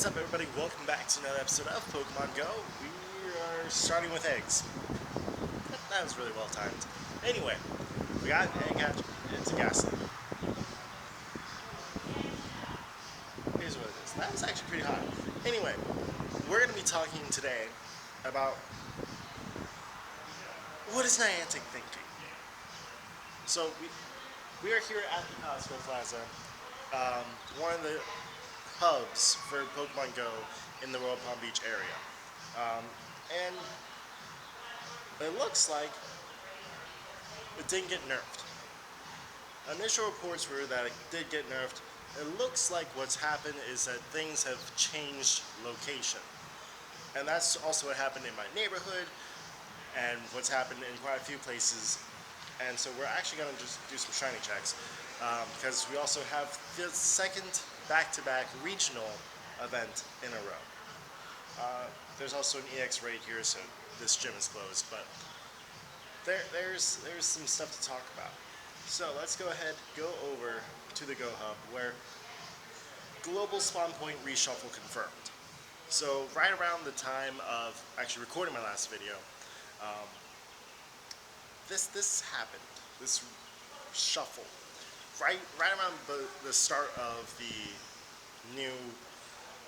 What's up, everybody? Welcome back to another episode of Pokemon Go. We are starting with eggs. That was really well timed. Anyway, we got an egg hatch. It's a ghastly. Here's what it is. That was actually pretty hot. Anyway, we're going to be talking today about what is Niantic thinking. So we are here at the Costco Plaza, one of the hubs for Pokemon Go in the Royal Palm Beach area. And it looks like it didn't get nerfed. Initial reports were that it did get nerfed. It looks like what's happened is that things have changed location. And that's also what happened in my neighborhood and what's happened in quite a few places. And so we're actually going to just do some shiny checks because we also have the second back-to-back regional event in a row. There's also an EX raid here, so this gym is closed, but there's some stuff to talk about. So let's go ahead, go over to the Go Hub where global spawn point reshuffle confirmed. So right around the time of actually recording my last video, this happened, this shuffle, right around the start of the new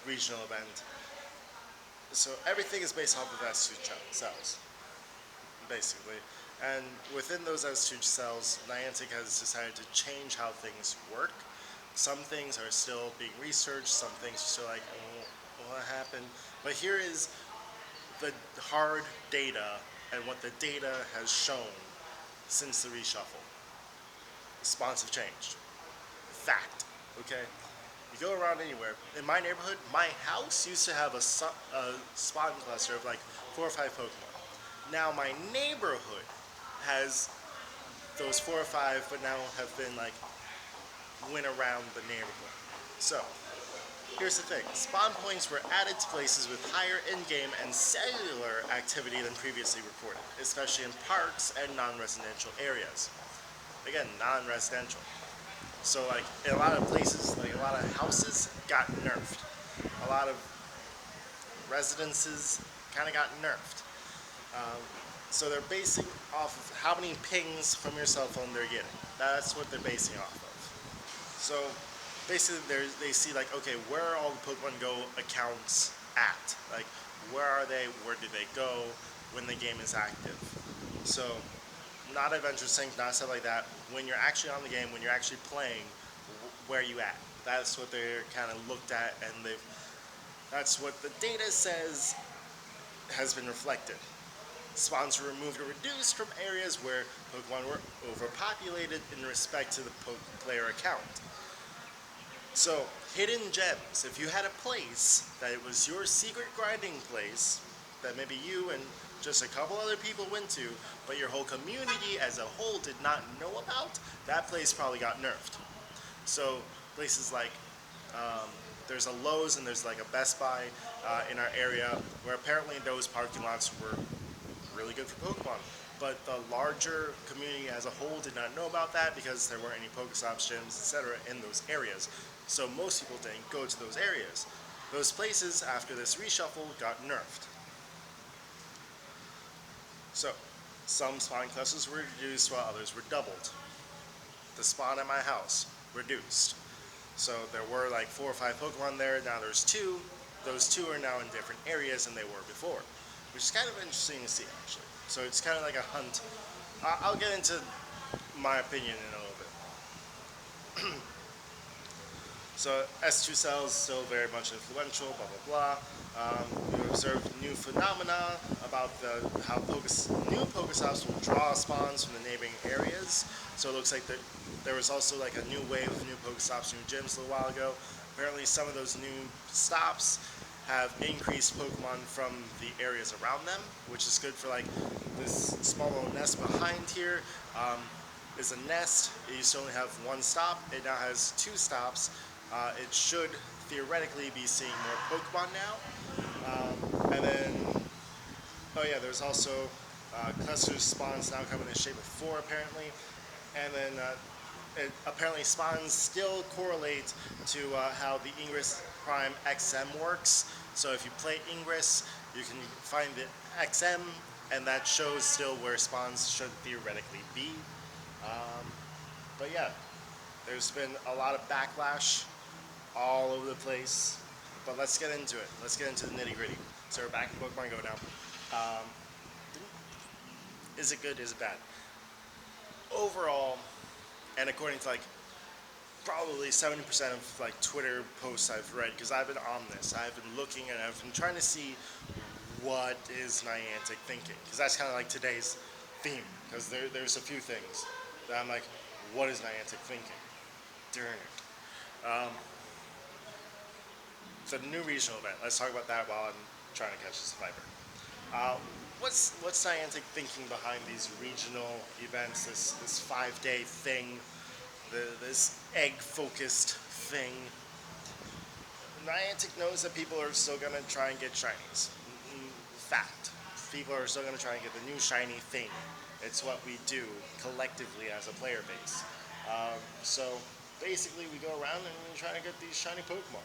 regional event. So everything is based off of S2 cells, basically. And within those S2 cells, Niantic has decided to change how things work. Some things are still being researched, some things are still like, oh, what happened? But here is the hard data and what the data has shown since the reshuffle. The spawns have changed. Fact, okay? You go around anywhere. In my neighborhood, my house used to have a spawn cluster of like 4 or 5 Pokemon. Now my neighborhood has those 4 or 5, but now have been like went around the neighborhood. So here's the thing: spawn points were added to places with higher in-game and cellular activity than previously reported, especially in parks and non-residential areas. Again, non-residential. So like in a lot of places, like a lot of houses got nerfed. A lot of residences kind of got nerfed. So they're basing off of how many pings from your cell phone they're getting. That's what they're basing off of. So basically they see like, okay, where are all the Pokemon Go accounts at? Like, where are they? Where do they go when the game is active? So not adventure sync, not stuff like that. When you're actually on the game, when you're actually playing, where are you at? That's what they're kind of looked at, and that's what the data says has been reflected. Spawns were removed or reduced from areas where Pokemon were overpopulated in respect to the player account. So, hidden gems. If you had a place that it was your secret grinding place, that maybe you and just a couple other people went to, but your whole community as a whole did not know about, that place probably got nerfed. So places like, there's a Lowe's and there's like a Best Buy in our area where apparently those parking lots were really good for Pokemon. But the larger community as a whole did not know about that because there weren't any Pokestops, gyms, etc. in those areas. So most people didn't go to those areas. Those places, after this reshuffle, got nerfed. So, some spawn clusters were reduced while others were doubled. The spawn at my house, reduced. So there were like 4 or 5 Pokemon there, now there's 2. Those 2 are now in different areas than they were before, which is kind of interesting to see, actually. So it's kind of like a hunt. I'll get into my opinion in a little bit. So S2 cells still very much influential, blah blah blah. We observed new phenomena about how new Pokestops will draw spawns from the neighboring areas. So it looks like there was also like a new wave of new Pokestops, new gyms a little while ago. Apparently some of those new stops have increased Pokemon from the areas around them, which is good for like this small little nest behind here. Is a nest. It used to only have 1 stop. It now has 2 stops. It should theoretically be seeing more Pokemon now. And then, oh yeah, there's also cluster spawns now coming in the shape of 4 apparently. And then apparently spawns still correlate to how the Ingress Prime XM works. So if you play Ingress, you can find the XM, and that shows still where spawns should theoretically be. But yeah, there's been a lot of backlash all over the place. But let's get into it. Let's get into the nitty gritty. So we're back in Pokemon Go now. Is it good? Is it bad? Overall, and according to like probably 70% of like Twitter posts I've read, because I've been on this, I've been looking and I've been trying to see what is Niantic thinking, because that's kind of like today's theme. Because there's a few things that I'm like, what is Niantic thinking? Darn it. So the new regional event. Let's talk about that while I'm trying to catch this Viper. Uh, what's Niantic thinking behind these regional events? This 5-day thing, this egg focused thing. Niantic knows that people are still gonna try and get shinies. Fact. People are still gonna try and get the new shiny thing. It's what we do collectively as a player base. So basically, we go around and we try to get these shiny Pokemon.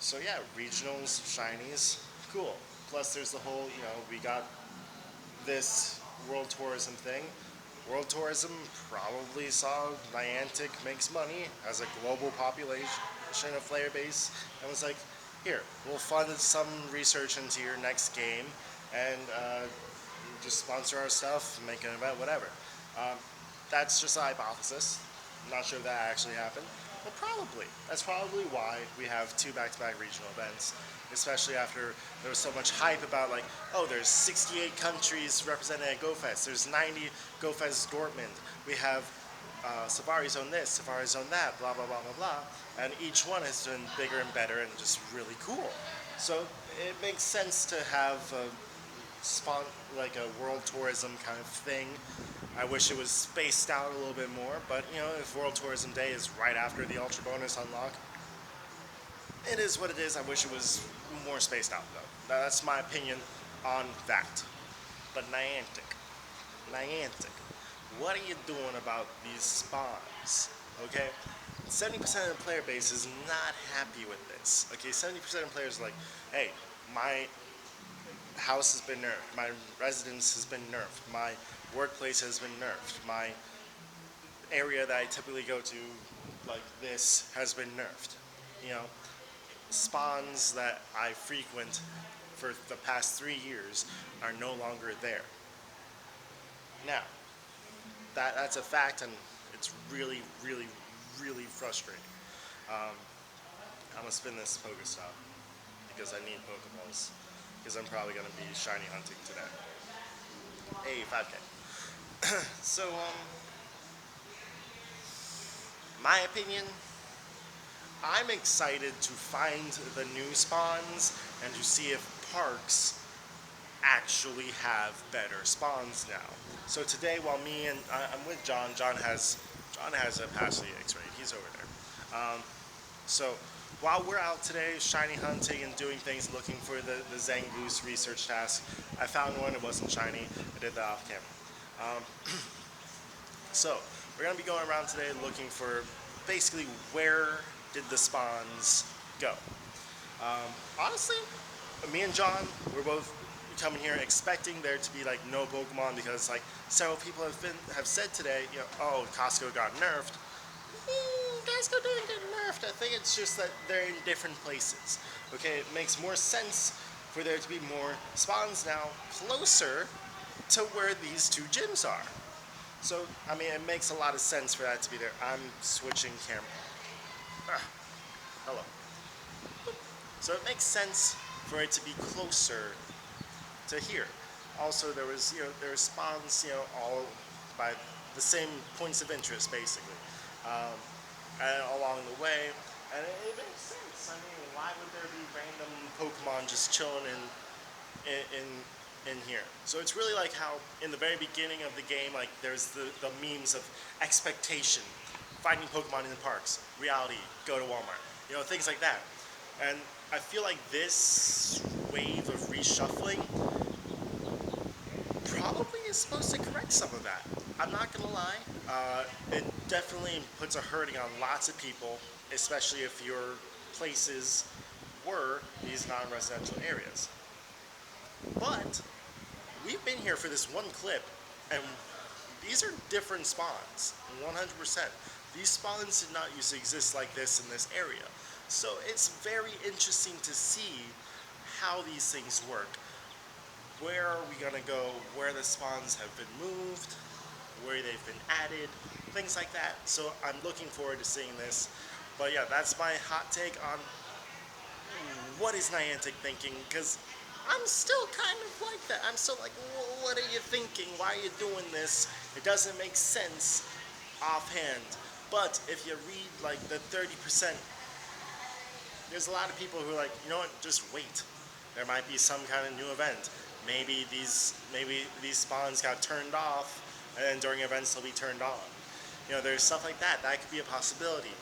So yeah, regionals, shinies, cool. Plus, there's the whole, we got this world tourism thing. World tourism probably saw Niantic makes money as a global population of player base, and was like, here, we'll fund some research into your next game, and just sponsor our stuff, make an event, whatever. Um, that's just a hypothesis. I'm not sure if that actually happened, but probably. That's probably why we have two back-to-back regional events, especially after there was so much hype about like, oh, there's 68 countries represented at GoFest. There's 90 GoFest Dortmund. We have Safari Zone this, Safari Zone that, blah, blah, blah, blah, blah. And each one has been bigger and better and just really cool. So it makes sense to have like a world tourism kind of thing. I wish it was spaced out a little bit more, but if World Tourism Day is right after the Ultra Bonus unlock, it is what it is. I wish it was more spaced out though. That's my opinion on that. But Niantic, what are you doing about these spawns? Okay, 70% of the player base is not happy with this. Okay, 70% of players are like, hey, my house has been nerfed, my residence has been nerfed, my workplace has been nerfed, my area that I typically go to, like this, has been nerfed. Spawns that I frequent for the past 3 years are no longer there. Now, that's a fact, and it's really, really, really frustrating. I'm gonna spin this Pokestop because I need Pokeballs, because I'm probably gonna be shiny hunting today. Hey, 5K. So, my opinion, I'm excited to find the new spawns and to see if parks actually have better spawns now. So today, while I'm with John. John has a Pass the X-ray. He's over there. So while we're out today, shiny hunting and doing things, looking for the Zangoose research task, I found one. It wasn't shiny. I did that off camera. So we're gonna be going around today looking for basically where did the spawns go. Honestly, me and John, we're both coming here expecting there to be like no Pokemon, because like several people have said today, oh, Costco got nerfed. Costco didn't get nerfed. I think it's just that they're in different places. Okay, it makes more sense for there to be more spawns now closer to where these two gyms are. So, I mean, it makes a lot of sense for that to be there. I'm switching camera. Hello. So it makes sense for it to be closer to here. Also, there was spawns, all by the same points of interest, basically, and along the way, and it makes sense. I mean, why would there be random Pokemon just chilling in here? So it's really like how in the very beginning of the game, like there's the memes of expectation, finding Pokemon in the parks, reality, go to Walmart, things like that. And I feel like this wave of reshuffling probably is supposed to correct some of that. I'm not gonna lie. It definitely puts a hurting on lots of people, especially if your places were these non-residential areas. But we've been here for this one clip, and these are different spawns, 100%. These spawns did not used to exist like this in this area. So it's very interesting to see how these things work. Where are we gonna go? Where the spawns have been moved, where they've been added, things like that. So I'm looking forward to seeing this. But yeah, that's my hot take on what is Niantic thinking, because I'm still kind of like that. I'm still like, what are you thinking? Why are you doing this? It doesn't make sense offhand. But if you read like the 30%, there's a lot of people who are like, you know what, just wait. There might be some kind of new event. Maybe these spawns got turned off, and then during events they'll be turned on. You know, there's stuff like that. That could be a possibility.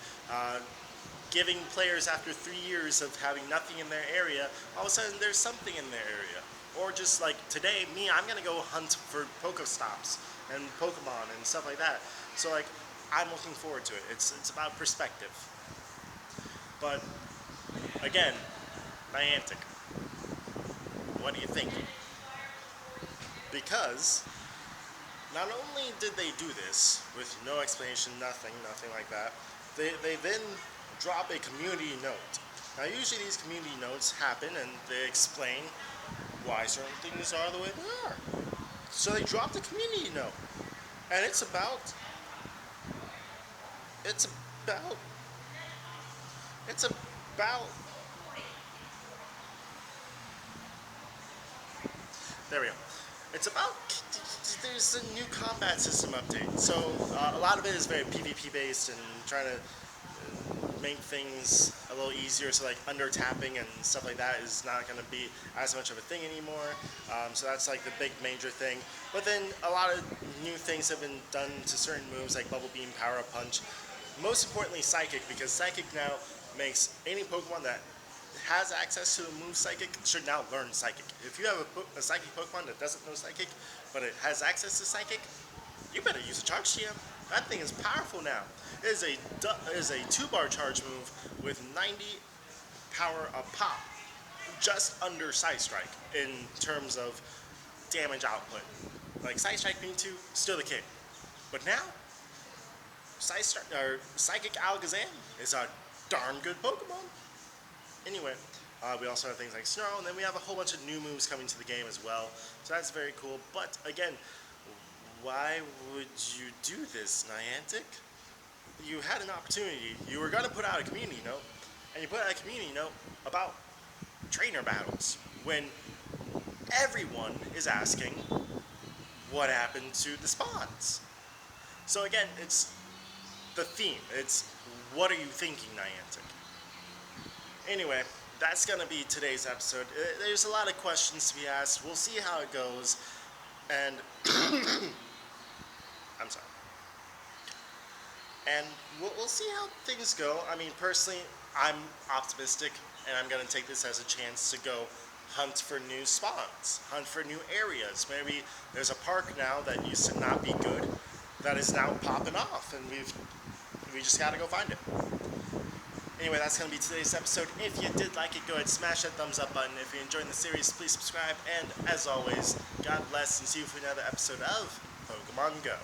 Giving players after 3 years of having nothing in their area, all of a sudden there's something in their area. Or just like today, I'm gonna go hunt for Pokestops and Pokemon and stuff like that. So like, I'm looking forward to it. It's about perspective. But again, Niantic, what do you think? Because not only did they do this with no explanation, nothing like that, they then drop a community note. Now usually these community notes happen and they explain why certain things are the way they are. So they dropped a community note. And it's about it's about there we go. It's about there's a new combat system update. So a lot of it is very PvP based and trying to make things a little easier. So like under tapping and stuff like that is not going to be as much of a thing anymore. So that's like the big major thing. But then a lot of new things have been done to certain moves like Bubble Beam, Power Up Punch. Most importantly, Psychic, because Psychic now makes any Pokemon that has access to the move Psychic should now learn Psychic. If you have a Psychic Pokemon that doesn't know Psychic, but it has access to Psychic, you better use a Charge TM. That thing is powerful now. It is a 2-bar charge move with 90 power up pop, just under Side Strike in terms of damage output. Like Side Strike Mewtwo, still the king. But now, Psychic Alakazam is a darn good Pokemon. Anyway, we also have things like Snarl, and then we have a whole bunch of new moves coming to the game as well. So that's very cool. But again, why would you do this, Niantic? You had an opportunity. You were going to put out a community note, and you put out a community note about trainer battles when everyone is asking what happened to the spawns. So again, it's the theme. It's what are you thinking, Niantic? Anyway, that's going to be today's episode. There's a lot of questions to be asked. We'll see how it goes. And I'm sorry. And we'll see how things go. I mean, personally, I'm optimistic, and I'm going to take this as a chance to go hunt for new spawns, hunt for new areas. Maybe there's a park now that used to not be good that is now popping off, and we just got to go find it. Anyway, that's going to be today's episode. If you did like it, go ahead and smash that thumbs up button. If you're enjoying the series, please subscribe. And as always, God bless, and see you for another episode of Pokemon Go.